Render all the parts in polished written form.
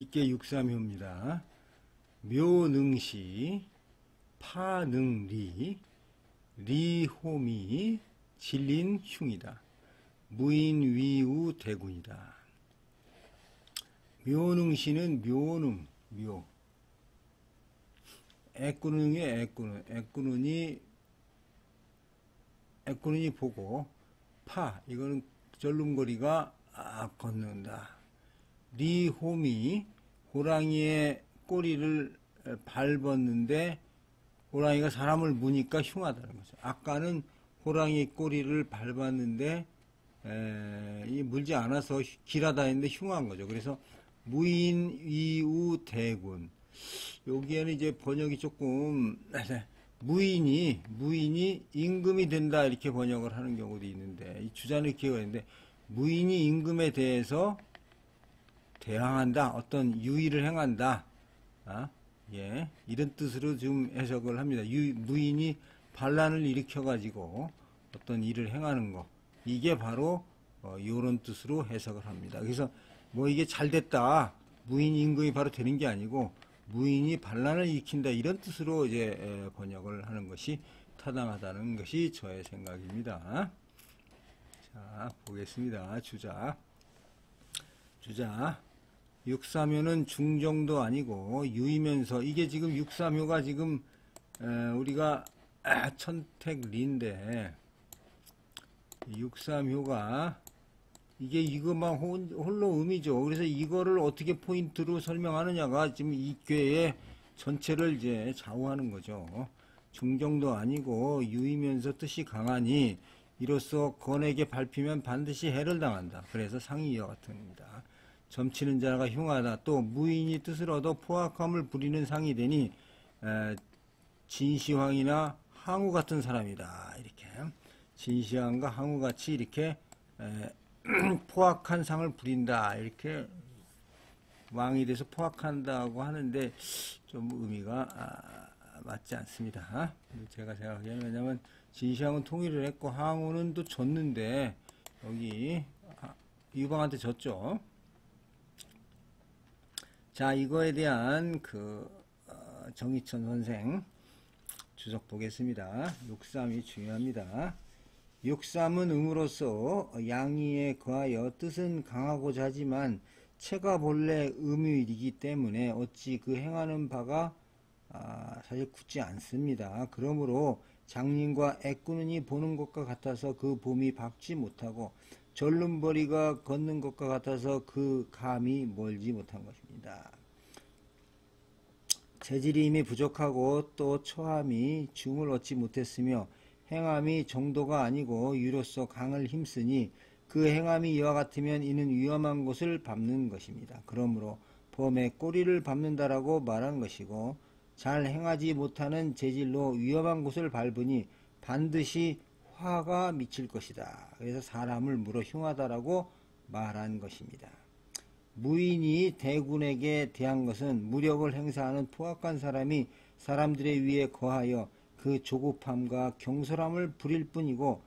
이게 육삼효입니다. 묘능시, 파능리, 리호미, 진린흉이다. 무인위우대군이다. 묘능시는 묘능, 묘. 애꾸능의 애꾸능, 애꾸능이 보고, 파, 이거는 절름거리가 걷는다. 리호미, 호랑이의 꼬리를 밟았는데 호랑이가 사람을 무니까 흉하다는 거죠. 아까는 호랑이 꼬리를 밟았는데 이 물지 않아서 길하다했는데 흉한 거죠. 그래서 무인위우대군. 여기에는 이제 번역이 조금 무인이 임금이 된다 이렇게 번역을 하는 경우도 있는데 이 주자는 이렇게 있는데 무인이 임금에 대해서 대항한다, 어떤 유의를 행한다, 예, 이런 뜻으로 좀 해석을 합니다. 무인이 반란을 일으켜가지고 어떤 일을 행하는 거, 이게 바로 이런 뜻으로 해석을 합니다. 그래서 뭐 이게 잘 됐다, 무인 임금이 바로 되는 게 아니고 무인이 반란을 일으킨다 이런 뜻으로 이제 번역을 하는 것이 타당하다는 것이 저의 생각입니다. 자, 보겠습니다. 주자. 육삼효는 중정도 아니고 유이면서 이게 지금 육삼효가 지금 우리가 천택리인데 육삼효가 이게 이것만 홀로 음이죠. 그래서 이거를 어떻게 포인트로 설명하느냐가 지금 이 궤의 전체를 이제 좌우하는 거죠. 중정도 아니고 유이면서 뜻이 강하니 이로써 건에게 밟히면 반드시 해를 당한다. 그래서 상이 이와 같습니다. 점치는 자가 흉하다. 또 무인이 뜻을 얻어 포악함을 부리는 상이 되니 진시황이나 항우 같은 사람이다. 이렇게 진시황과 항우같이 이렇게 포악한 상을 부린다. 이렇게 왕이 돼서 포악한다고 하는데 좀 의미가 맞지 않습니다. 제가 생각하기에는 왜냐면 진시황은 통일을 했고 항우는 또 졌는데 여기 유방한테 졌죠. 자, 이거에 대한 정희천 선생 주석 보겠습니다. 육삼이 중요합니다. 육삼은 음으로써 양의에 거하여 뜻은 강하고자 하지만 체가 본래 음일이기 때문에 어찌 그 행하는 바가 사실 굳지 않습니다. 그러므로 장님과 애꾸는이 보는 것과 같아서 그 봄이 박지 못하고 절름벌이가 걷는 것과 같아서 그 감이 멀지 못한 것입니다. 재질이 이미 부족하고 또 처함이 중을 얻지 못했으며 행함이 정도가 아니고 유로서 강을 힘쓰니 그 행함이 이와 같으면 이는 위험한 곳을 밟는 것입니다. 그러므로 범의 꼬리를 밟는다라고 말한 것이고 잘 행하지 못하는 재질로 위험한 곳을 밟으니 반드시 화가 미칠 것이다. 그래서 사람을 물어 흉하다라고 말한 것입니다. 무인이 대군에게 대한 것은 무력을 행사하는 포악한 사람이 사람들의 위에 거하여 그 조급함과 경솔함을 부릴 뿐이고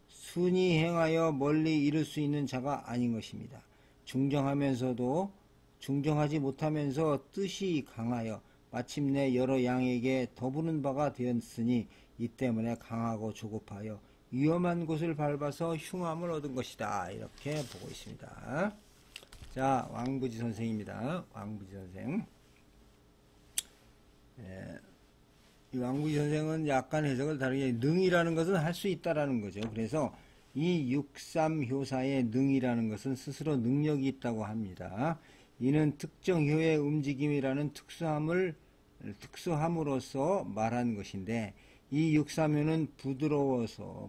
순히 행하여 멀리 이룰 수 있는 자가 아닌 것입니다. 중정하면서도 중정하지 못하면서 뜻이 강하여 마침내 여러 양에게 더부는 바가 되었으니 이 때문에 강하고 조급하여 위험한 곳을 밟아서 흉함을 얻은 것이다. 이렇게 보고 있습니다. 자, 왕부지 선생입니다. 왕부지 선생. 이 왕부지 선생은 약간 해석을 다르게 능이라는 것은 할 수 있다라는 거죠. 그래서 이 육삼효사의 능이라는 것은 스스로 능력이 있다고 합니다. 이는 특정 효의 움직임이라는 특수함으로써 말한 것인데 이 육삼효는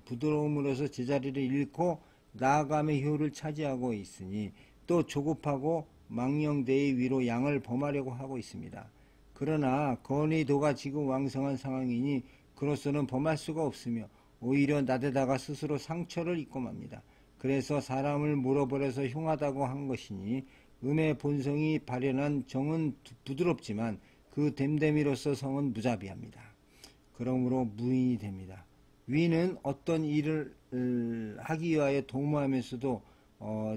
부드러움으로써 제자리를 잃고 나아감의 효를 차지하고 있으니 또 조급하고 망령되이 위로 양을 범하려고 하고 있습니다. 그러나 건의도가 지금 왕성한 상황이니 그로서는 범할 수가 없으며 오히려 나대다가 스스로 상처를 입고 맙니다. 그래서 사람을 물어버려서 흉하다고 한 것이니 음의 본성이 발현한 정은 부드럽지만 그 됨됨이로서 성은 무자비합니다. 그러므로 무인이 됩니다. 위는 어떤 일을 하기 위하여 도모하면서도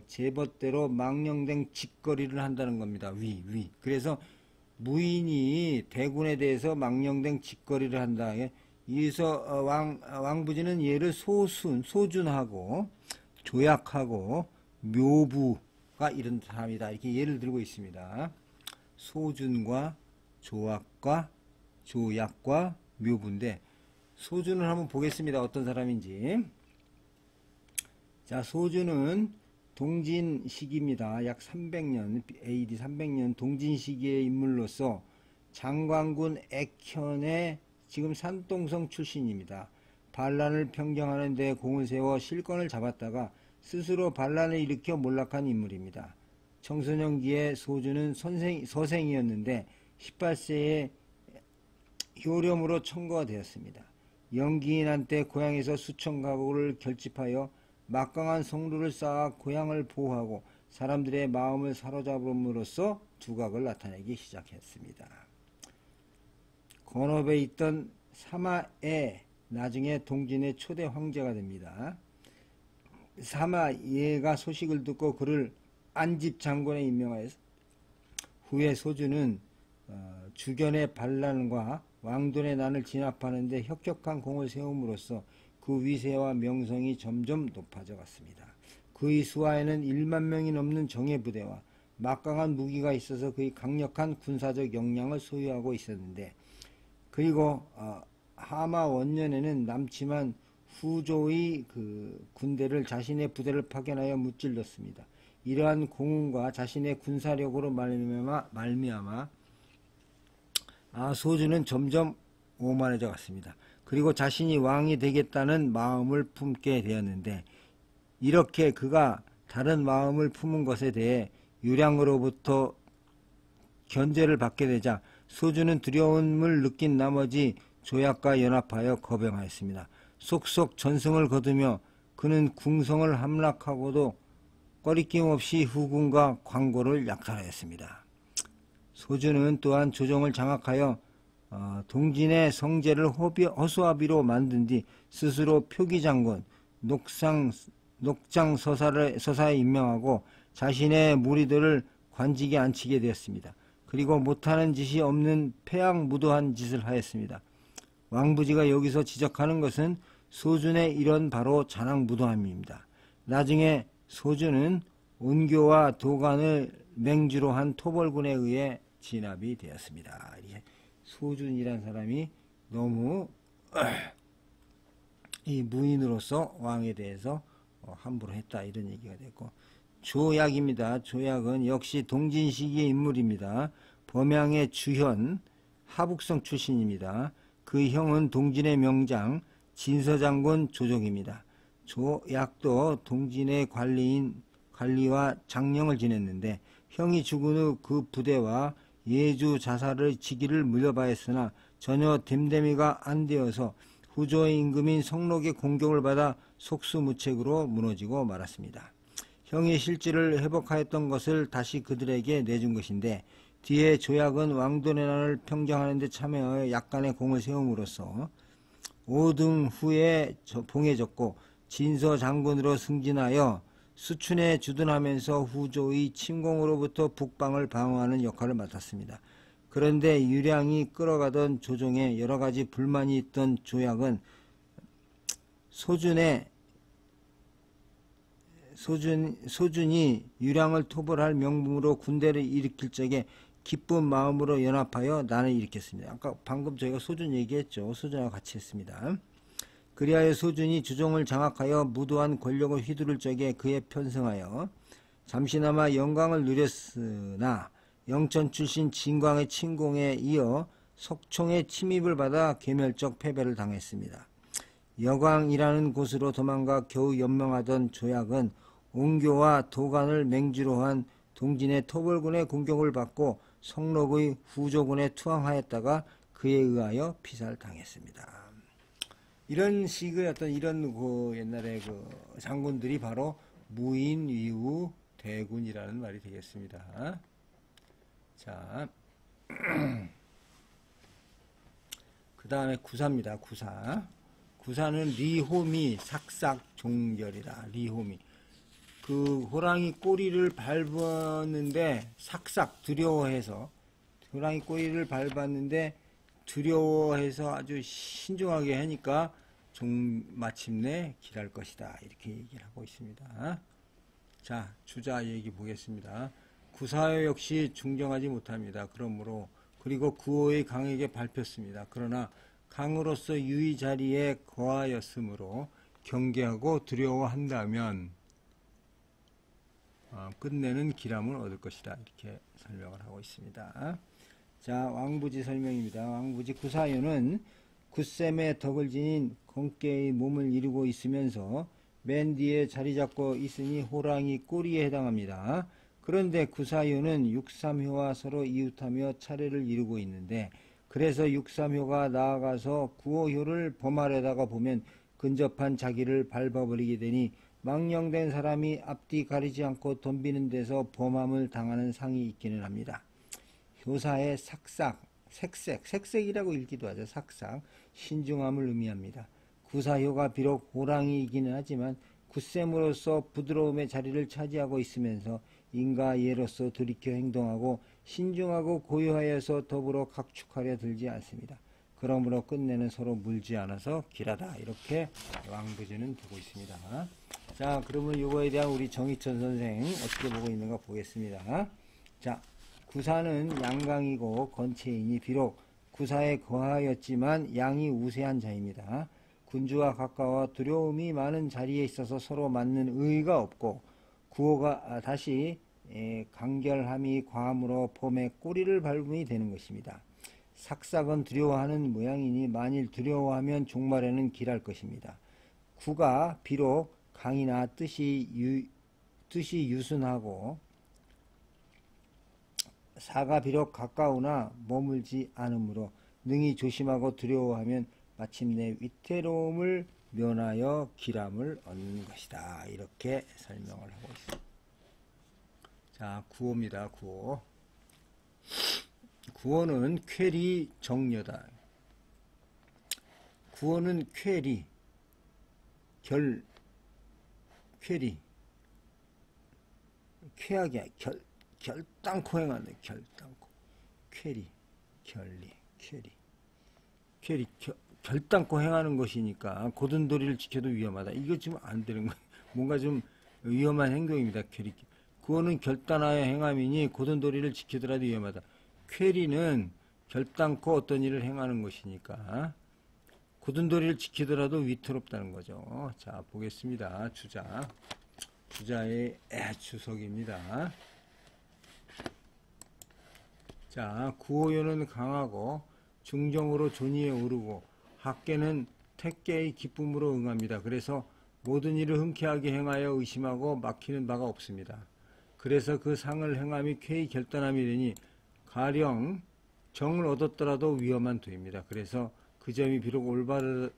제멋대로 망령된 짓거리를 한다는 겁니다. 그래서 무인이 대군에 대해서 망령된 짓거리를 한다. 여기서 왕부지는 얘를 소준하고 조약하고 묘부가 이런 사람이다. 이렇게 예를 들고 있습니다. 소준과 조약과 묘부인데, 소준을 한번 보겠습니다. 어떤 사람인지. 자, 소준은 동진 시기입니다. 약 300년, AD 300년 동진 시기의 인물로서 장관군 액현의 지금 산동성 출신입니다. 반란을 평정하는 데 공을 세워 실권을 잡았다가 스스로 반란을 일으켜 몰락한 인물입니다. 청소년기에 소준은 서생이었는데 18세에 효령으로 청거가 되었습니다. 영기인 한때 고향에서 수천 가구를 결집하여 막강한 성루를 쌓아 고향을 보호하고 사람들의 마음을 사로잡음으로써 두각을 나타내기 시작했습니다. 건업에 있던 사마에 나중에 동진의 초대 황제가 됩니다. 사마예가 소식을 듣고 그를 안집 장군에 임명하여서 후에 소준은 주견의 반란과 왕돈의 난을 진압하는 데 혁혁한 공을 세움으로써 그 위세와 명성이 점점 높아져 갔습니다. 그의 수하에는 1만 명이 넘는 정예부대와 막강한 무기가 있어서 그의 강력한 군사적 역량을 소유하고 있었는데, 그리고 하마 원년에는 남침한 후조의 그 군대를 자신의 부대를 파견하여 무찔렀습니다. 이러한 공훈과 자신의 군사력으로 말미암아 소준은 점점 오만해져 갔습니다. 그리고 자신이 왕이 되겠다는 마음을 품게 되었는데, 이렇게 그가 다른 마음을 품은 것에 대해 유량으로부터 견제를 받게 되자 소준은 두려움을 느낀 나머지 조약과 연합하여 거병하였습니다. 속속 전승을 거두며 그는 궁성을 함락하고도 꺼리낌 없이 후군과 광고를 약탈하였습니다. 소준은 또한 조정을 장악하여 동진의 성제를 허수아비로 만든 뒤 스스로 표기장군, 녹장서사에 임명하고 자신의 무리들을 관직에 앉히게 되었습니다. 그리고 못하는 짓이 없는 패악무도한 짓을 하였습니다. 왕부지가 여기서 지적하는 것은 소준의 이런 바로 잔악무도함입니다. 나중에 소준은 온교와 도간을 맹주로 한 토벌군에 의해 진압이 되었습니다. 소준이란 사람이 너무 이 무인으로서 왕에 대해서 함부로 했다, 이런 얘기가 됐고, 조약입니다. 조약은 역시 동진 시기의 인물입니다. 범양의 주현, 하북성 출신입니다. 그 형은 동진의 명장 진서장군 조족입니다. 조약도 동진의 관리와 장령을 지냈는데, 형이 죽은 후 그 부대와 예주 자사를 지기를 물려받았으나 전혀 됨됨이가 안 되어서 후조의 임금인 성록의 공격을 받아 속수무책으로 무너지고 말았습니다. 형의 실질을 회복하였던 것을 다시 그들에게 내준 것인데, 뒤에 조약은 왕돈의 난을 평정하는 데 참여하여 약간의 공을 세움으로써 5등 후에 봉해졌고 진서 장군으로 승진하여 수춘에 주둔하면서 후조의 침공으로부터 북방을 방어하는 역할을 맡았습니다. 그런데 유량이 끌어가던 조정에 여러가지 불만이 있던 조약은 소준이 유량을 토벌할 명분으로 군대를 일으킬 적에 기쁜 마음으로 연합하여 난을 일으켰습니다. 아까 방금 저희가 소준 얘기했죠. 소준하고 같이 했습니다. 그리하여 소준이 주종을 장악하여 무도한 권력을 휘두를 적에 그에 편승하여 잠시나마 영광을 누렸으나 영천 출신 진광의 침공에 이어 석총의 침입을 받아 괴멸적 패배를 당했습니다. 여광이라는 곳으로 도망가 겨우 연명하던 조약은 온교와 도간을 맹주로 한 동진의 토벌군의 공격을 받고 성록의 후조군에 투항하였다가 그에 의하여 피살당했습니다. 이런 식의 어떤 이런 옛날에 장군들이 바로 무인위우 대군이라는 말이 되겠습니다. 자, 그 다음에 구사입니다. 구사는 리호미 삭삭종결이다. 리호미. 그 호랑이 꼬리를 밟았는데 삭삭 두려워해서, 호랑이 꼬리를 밟았는데 두려워해서 아주 신중하게 하니까 마침내 길할 것이다, 이렇게 얘기를 하고 있습니다. 자, 주자 얘기 보겠습니다. 구사여 역시 중정하지 못합니다. 그러므로, 그리고 구호의 강에게 밟혔습니다. 그러나 강으로서 유의 자리에 거하였으므로 경계하고 두려워한다면 끝내는 기람을 얻을 것이다, 이렇게 설명을 하고 있습니다. 자, 왕부지 설명입니다. 왕부지 구사유는 굳셈의 덕을 지닌 건깨의 몸을 이루고 있으면서 맨 뒤에 자리 잡고 있으니 호랑이 꼬리에 해당합니다. 그런데 구사유는 육삼효와 서로 이웃하며 차례를 이루고 있는데, 그래서 육삼효가 나아가서 구오효를 범하려다가 보면 근접한 자기를 밟아버리게 되니 망령된 사람이 앞뒤 가리지 않고 덤비는 데서 범함을 당하는 상이 있기는 합니다. 효사의 삭삭, 색색이라고 읽기도 하죠. 삭삭, 신중함을 의미합니다. 구사효가 비록 호랑이이기는 하지만 굳셈으로서 부드러움의 자리를 차지하고 있으면서 인과 예로서 돌이켜 행동하고 신중하고 고요하여서 더불어 각축하려 들지 않습니다. 그러므로 끝내는 서로 물지 않아서 길하다, 이렇게 왕부지는 보고 있습니다. 자, 그러면 이거에 대한 우리 정희천 선생 어떻게 보고 있는가 보겠습니다. 자, 구사는 양강이고 건체이니 비록 구사에 거하였지만 양이 우세한 자입니다. 군주와 가까워 두려움이 많은 자리에 있어서 서로 맞는 의의가 없고, 구호가 다시 간결함이 과함으로 봄에 꼬리를 밟음이 되는 것입니다. 삭삭은 두려워하는 모양이니 만일 두려워하면 종말에는 길할 것입니다. 구가 비록 강이나 뜻이 유순하고 사가 비록 가까우나 머물지 않으므로 능히 조심하고 두려워하면 마침내 위태로움을 면하여 기람을 얻는 것이다, 이렇게 설명을 하고 있습니다. 자, 구호입니다. 구호. 구호는 쾌리 정려다. 구호는 쾌리, 쾌리, 쾌하게, 결단코 행하는, 결단코. 쾌리, 결단코 행하는 것이니까 고든도리를 지켜도 위험하다. 이거 지금 안 되는 거예요. 뭔가 좀 위험한 행동입니다. 쾌리. 구호는 결단하여 행함이니 고든도리를 지키더라도 위험하다. 쾌리는 결단코 어떤 일을 행하는 것이니까 고든도리를 지키더라도 위태롭다는 거죠. 자, 보겠습니다. 주자의 주석입니다. 자, 구호요는 강하고 중정으로 존위에 오르고 학계는 택계의 기쁨으로 응합니다. 그래서 모든 일을 흔쾌하게 행하여 의심하고 막히는 바가 없습니다. 그래서 그 상을 행함이 쾌히 결단함이 되니 가령 정을 얻었더라도 위험한 도입니다. 그래서 그 점이 비록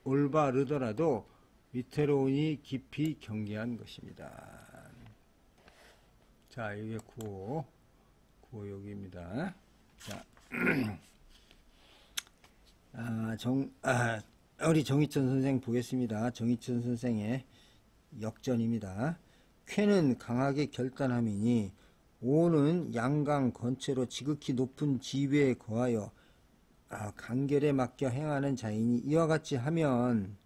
올바르더라도 위태로우니 깊이 경계한 것입니다. 자, 이게 구호 여기입니다. 자, 우리 정희천 선생 보겠습니다. 정희천 선생의 역전입니다. 쾌는 강하게 결단함이니 오는 양강 건체로 지극히 높은 지위에 거하여 간결에 맡겨 행하는 자이니 이와 같이 하면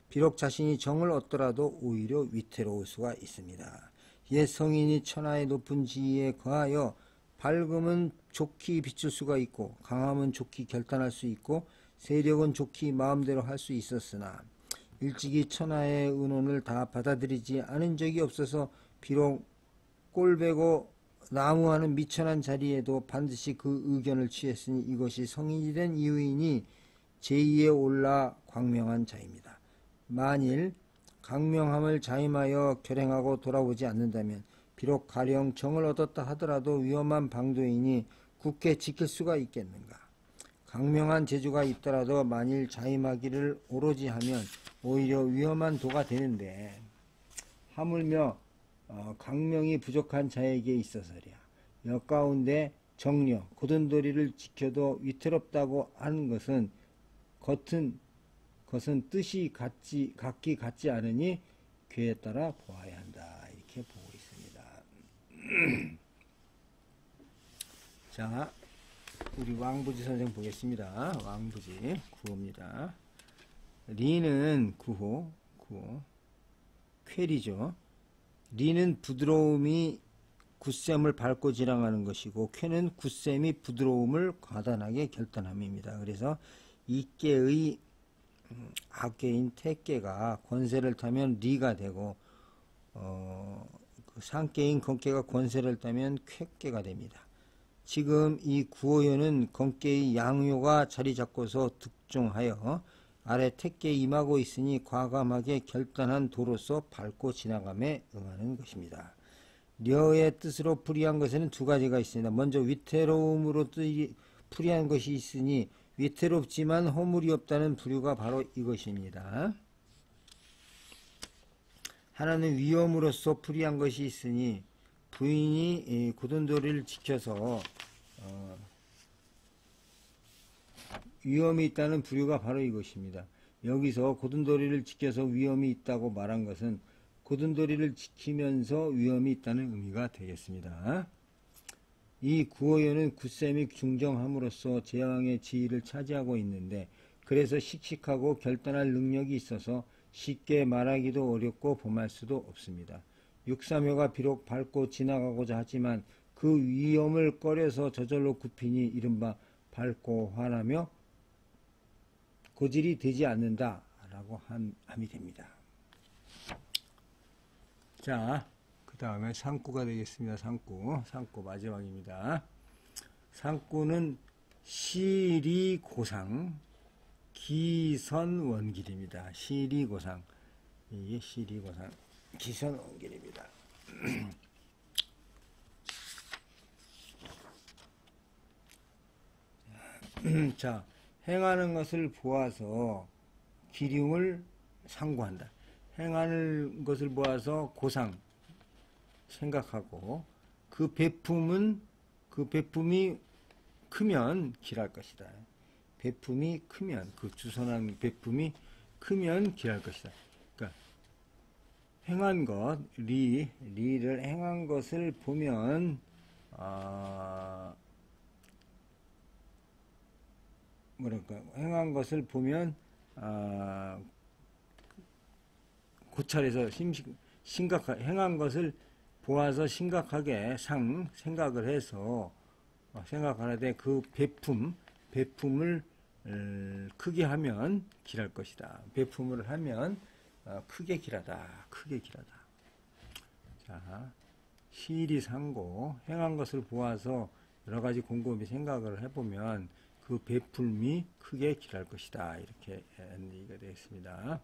비록 자신이 정을 얻더라도 오히려 위태로울 수가 있습니다. 옛 성인이 천하의 높은 지위에 거하여 밝음은 좋게 비출 수가 있고 강함은 좋게 결단할 수 있고 세력은 좋게 마음대로 할 수 있었으나 일찍이 천하의 의논을 다 받아들이지 않은 적이 없어서 비록 꼴배고 나무하는 미천한 자리에도 반드시 그 의견을 취했으니 이것이 성인이 된 이유이니 제2에 올라 광명한 자입니다. 만일 강명함을 자임하여 결행하고 돌아오지 않는다면 비록 가령 정을 얻었다 하더라도 위험한 방도이니 굳게 지킬 수가 있겠는가. 강명한 재주가 있더라도 만일 자임하기를 오로지 하면 오히려 위험한 도가 되는데 하물며 강명이 부족한 자에게 있어서랴. 역가운데 정려, 고든도리를 지켜도 위태롭다고 하는 것은 뜻이 같지 않으니 괴에 따라 보아야 한다. 이렇게 보고 있습니다. 자, 우리 왕부지 선생 보겠습니다. 왕부지 구호입니다. 리는 구호, 쾌리죠. 리는 부드러움이 굳셈을 밟고 지나가는 것이고, 쾌는 굳셈이 부드러움을 과단하게 결단함입니다. 그래서 이깨의 악깨인 태깨가 권세를 타면 리가 되고, 그 상깨인 건깨가 권세를 타면 쾌깨가 됩니다. 지금 이 구호연은 건깨의 양요가 자리 잡고서 득종하여 아래 태깨에 임하고 있으니 과감하게 결단한 도로서 밟고 지나감에 응하는 것입니다. 려의 뜻으로 풀이한 것에는 두 가지가 있습니다. 먼저 위태로움으로 풀이한 것이 있으니 위태롭지만 허물이 없다는 부류가 바로 이것입니다. 하나는 위험으로서 풀이한 것이 있으니 부인이 고든도리를 지켜서 위험이 있다는 부류가 바로 이것입니다. 여기서 고든도리를 지켜서 위험이 있다고 말한 것은 고든도리를 지키면서 위험이 있다는 의미가 되겠습니다. 이 구호연은 굳셈이 중정함으로써 제왕의 지위를 차지하고 있는데, 그래서 씩씩하고 결단할 능력이 있어서 쉽게 말하기도 어렵고 범할 수도 없습니다. 육삼효가 비록 밟고 지나가고자 하지만 그 위험을 꺼려서 저절로 굽히니 이른바 밟고 화나며 고질이 되지 않는다 라고 함이 됩니다. 자, 그 다음에 상구가 되겠습니다. 상구 마지막입니다. 상구는 시리고상 기선원길입니다. 시리고상, 이게 시리고상 기선원길입니다. 자, 행하는 것을 보아서 기륭을 상고한다. 행하는 것을 보아서 고상 생각하고, 그 배품이 크면 길할 것이다. 배품이 크면, 그 주선한 배품이 크면 길할 것이다. 그러니까 행한 것, 리를 행한 것을 보면 행한 것을 보면 고찰해서 행한 것을 보아서 심각하게 생각을 해서 생각하는데, 그 배품을 크게 하면 길할 것이다. 배품을 하면 크게 길하다. 자, 시리상고, 행한 것을 보아서 여러 가지 곰곰이 생각을 해보면 그 배품이 크게 길할 것이다. 이렇게 얘기가 되겠습니다.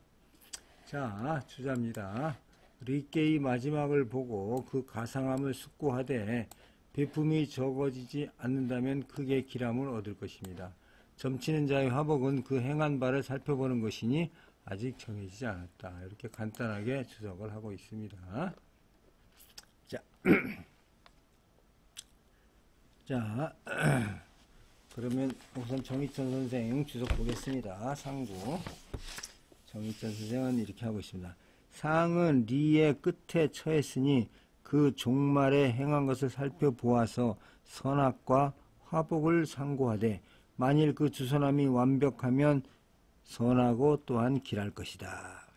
자, 주자입니다. 리께의 마지막을 보고 그 가상함을 숙고하되 배품이 적어지지 않는다면 크게 길함을 얻을 것입니다. 점치는 자의 화복은 그 행한 바를 살펴보는 것이니 아직 정해지지 않았다. 이렇게 간단하게 주석을 하고 있습니다. 자, 자, 그러면 우선 정희천 선생 주석 보겠습니다. 상구. 정희천 선생은 이렇게 하고 있습니다. 상은 리의 끝에 처했으니 그 종말에 행한 것을 살펴보아서 선악과 화복을 상고하되, 만일 그 주선함이 완벽하면 선하고 또한 길할 것이다.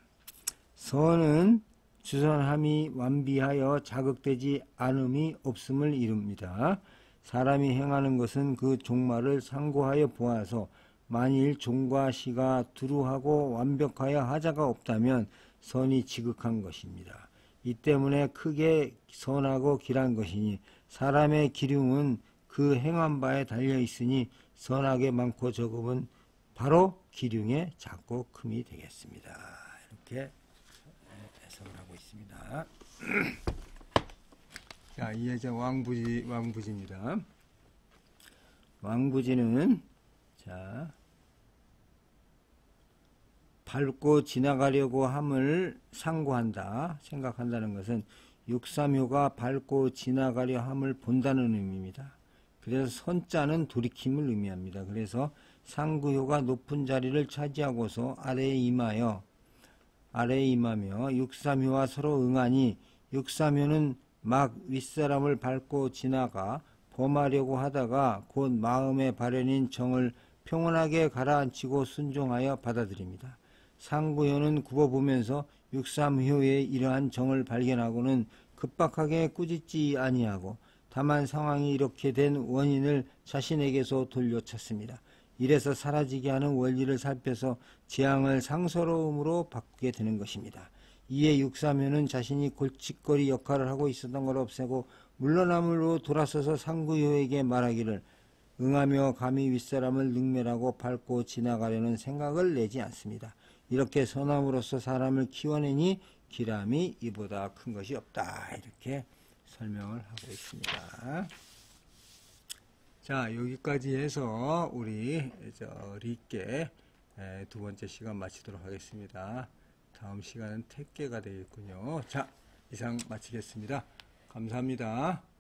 선은 주선함이 완비하여 자극되지 않음이 없음을 이룹니다. 사람이 행하는 것은 그 종말을 상고하여 보아서 만일 종과 시가 두루하고 완벽하여 하자가 없다면 선이 지극한 것입니다. 이 때문에 크게 선하고 길한 것이니 사람의 기륭은 그 행한 바에 달려 있으니 선하게 많고 적음은 바로 기륭의 작고 큼이 되겠습니다. 이렇게 해석을 하고 있습니다. 자, 이제 왕부지입니다. 왕부지는 자, 밟고 지나가려고 함을 상고한다. 생각한다는 것은 육삼효가 밟고 지나가려 함을 본다는 의미입니다. 그래서 선자는 돌이킴을 의미합니다. 그래서 상구효가 높은 자리를 차지하고서 아래에 임하며 육삼효와 서로 응하니, 육삼효는 막 윗사람을 밟고 지나가 범하려고 하다가 곧 마음의 발현인 정을 평온하게 가라앉히고 순종하여 받아들입니다. 상구효는 굽어보면서 육삼효의 이러한 정을 발견하고는 급박하게 꾸짖지 아니하고 다만 상황이 이렇게 된 원인을 자신에게서 돌려쳤습니다. 이래서 사라지게 하는 원리를 살펴서 재앙을 상서로움으로 바꾸게 되는 것입니다. 이에 육삼효는 자신이 골칫거리 역할을 하고 있었던 걸 없애고 물러남으로 돌아서서 상구효에게 말하기를 응하며 감히 윗사람을 능멸하고 밟고 지나가려는 생각을 내지 않습니다. 이렇게 선함으로써 사람을 키워내니 기람이 이보다 큰 것이 없다. 이렇게 설명을 하고 있습니다. 자, 여기까지 해서 우리 리께 두 번째 시간 마치도록 하겠습니다. 다음 시간은 택계가 되겠군요. 자, 이상 마치겠습니다. 감사합니다.